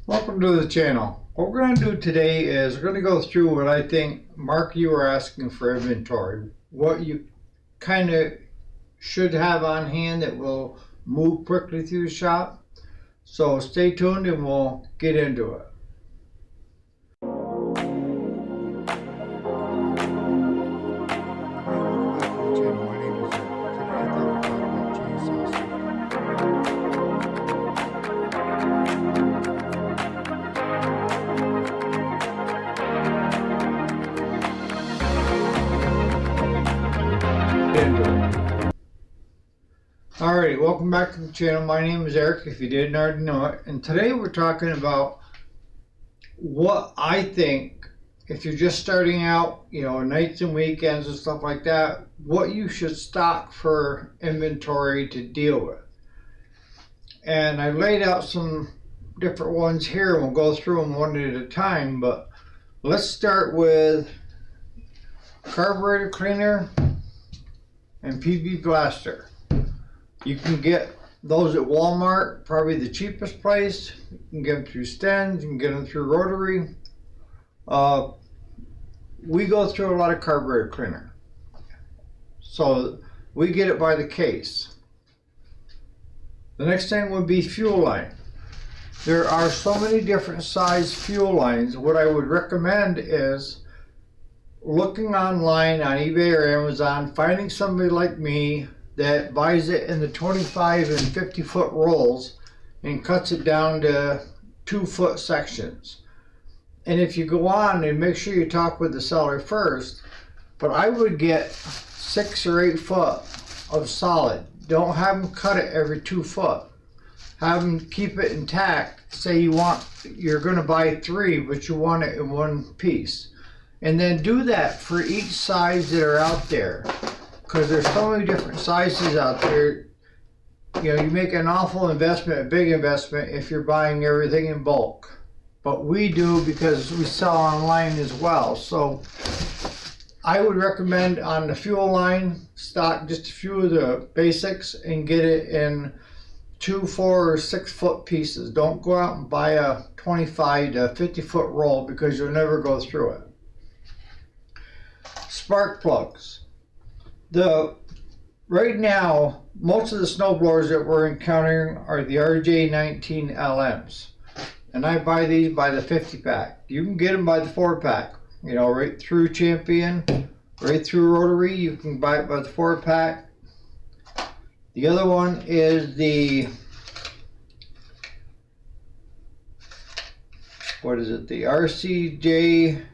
Welcome to the channel. What we're going to do today is we're going to go through what I think, Mark, you were asking for inventory. What you kind of should have on hand that will move quickly through the shop. So stay tuned and we'll get into it. Alright, welcome back to the channel. My name is Eric, if you didn't already know it. And today we're talking about what I think, if you're just starting out, nights and weekends and stuff like that, what you should stock for inventory to deal with. And I laid out some different ones here, and we'll go through them one at a time, but let's start with carburetor cleaner and PV blaster. You can get those at Walmart, probably the cheapest place. You can get them through Stens, you can get them through Rotary. We go through a lot of carburetor cleaner. So we get it by the case. The next thing would be fuel line. There are so many different size fuel lines. What I would recommend is looking online on eBay or Amazon, finding somebody like me that buys it in the 25 and 50 foot rolls and cuts it down to 2 foot sections. And if you go on, and make sure you talk with the seller first, but I would get 6 or 8 foot of solid. Don't have them cut it every 2 foot. Have them keep it intact. Say you're going to buy 3, but you want it in one piece. And then do that for each size that are out there. Because there's so many different sizes out there. You make an awful investment, a big investment, if you're buying everything in bulk. But we do because we sell online as well. So I would recommend on the fuel line, stock just a few of the basics and get it in 2, 4, or 6 foot pieces. Don't go out and buy a 25 to 50 foot roll because you'll never go through it. Spark plugs. Right now, most of the snowblowers that we're encountering are the RJ19 LMs. And I buy these by the 50 pack. You can get them by the 4 pack. Right through Champion, right through Rotary, you can buy it by the 4 pack. The other one is the, the RCJ.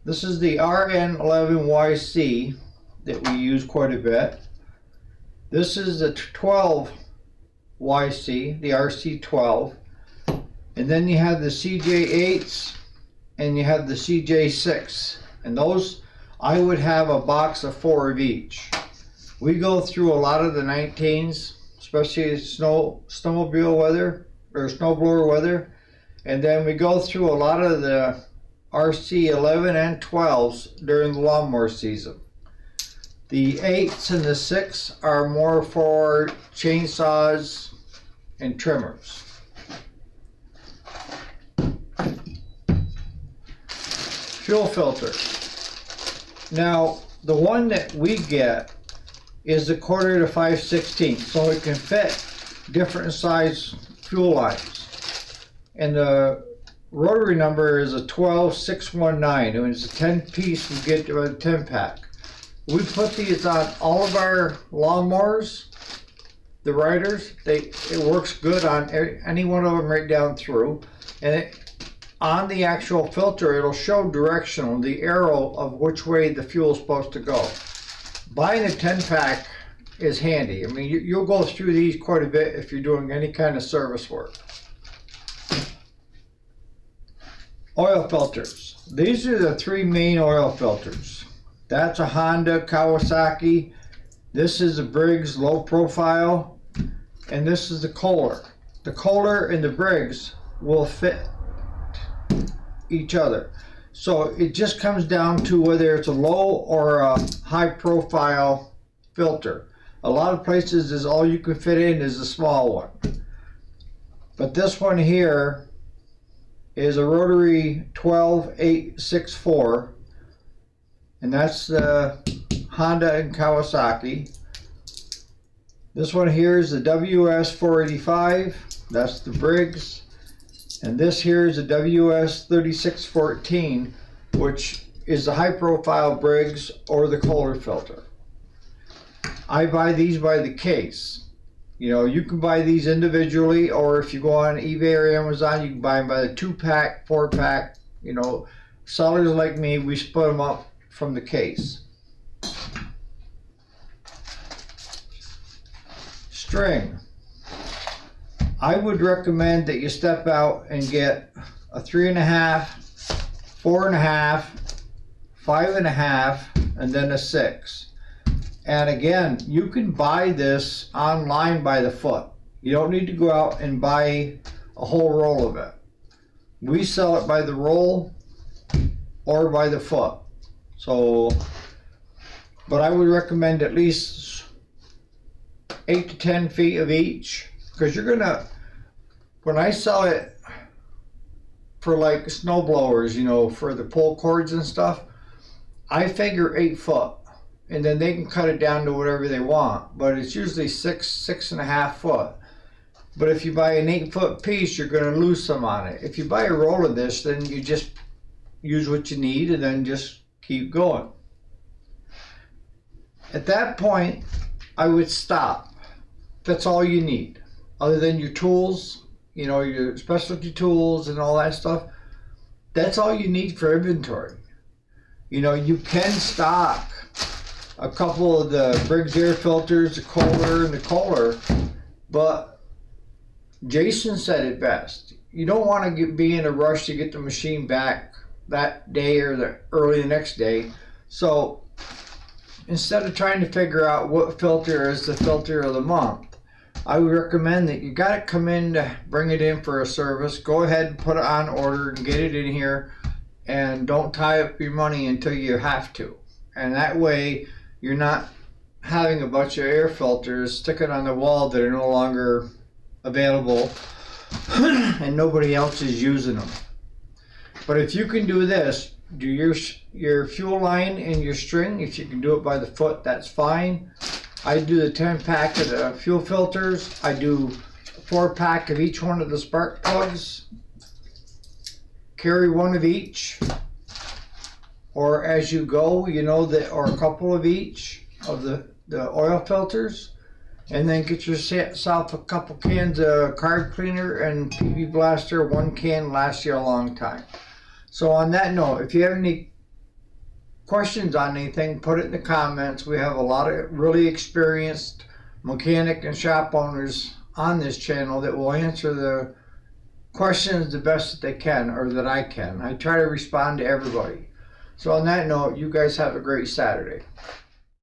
This is the RN11YC that we use quite a bit. This is the 12YC, the RC12. And then you have the CJ8s and you have the CJ6. And those, I would have a box of 4 of each. We go through a lot of the 19s, especially snowmobile weather or snowblower weather. And then we go through a lot of the RC11 and 12s during the lawnmower season. The 8s and the 6 are more for chainsaws and trimmers. Fuel filter. Now, the one that we get is the 1/4 to 5/16, so it can fit different size fuel lines. And the Rotary number is a 12619, and it's a 10 piece. We get a 10 pack. We put these on all of our lawnmowers, the riders. It works good on any one of them right down through. And on the actual filter, it'll show directional, the arrow of which way the fuel is supposed to go. Buying a 10 pack is handy. I mean, you'll go through these quite a bit if you're doing any kind of service work. Oil filters. These are the 3 main oil filters. That's a Honda, Kawasaki. This is a Briggs low profile. And this is the Kohler. The Kohler and the Briggs will fit each other. So it just comes down to whether it's a low or a high profile filter. A lot of places is all you can fit in is a small one. But this one here is a rotary 12864, and that's the Honda and Kawasaki. This one here is the WS 485, that's the Briggs, and this here is the WS 3614, which is the high profile Briggs or the Kohler filter. I buy these by the case. You know, you can buy these individually, or if you go on eBay or Amazon, you can buy them by the 2-pack, 4-pack. You know, sellers like me, we split them up from the case. String. I would recommend that you step out and get a 3.5, 4.5, 5.5, and then a 6. And again, you can buy this online by the foot. You don't need to go out and buy a whole roll of it. We sell it by the roll or by the foot. So, but I would recommend at least 8 to 10 feet of each, because you're gonna, when I sell it for like snowblowers, you know, for the pull cords and stuff, I figure 8 foot. And then they can cut it down to whatever they want, but it's usually 6.5 foot. But if you buy an 8-foot piece, you're going to lose some on it. If you buy a roll of this, then you just use what you need and then just keep going. At that point, I would stop. That's all you need, other than your tools, you know, your specialty tools and all that stuff. That's all you need for inventory. You know, you can stock a couple of the Briggs air filters, the Kohler and the Kohler, but Jason said it best. You don't want to be in a rush to get the machine back that day or the early the next day. So instead of trying to figure out what filter is the filter of the month, I would recommend that you got to come in to bring it in for a service. Go ahead and put it on order and get it in here, and don't tie up your money until you have to. And that way, you're not having a bunch of air filters sticking on the wall that are no longer available and nobody else is using them. But if you can do this, do your fuel line and your string. If you can do it by the foot, that's fine. I do the 10-pack of the fuel filters. I do a 4-pack of each one of the spark plugs. Carry one of each, or as you go, you know, or a couple of each of the oil filters, and then get yourself a couple cans of carb cleaner and PB blaster. 1 can lasts you a long time. So on that note, if you have any questions on anything, put it in the comments. We have a lot of really experienced mechanic and shop owners on this channel that will answer the questions the best that they can, or that I can. I try to respond to everybody. So on that note, you guys have a great Saturday.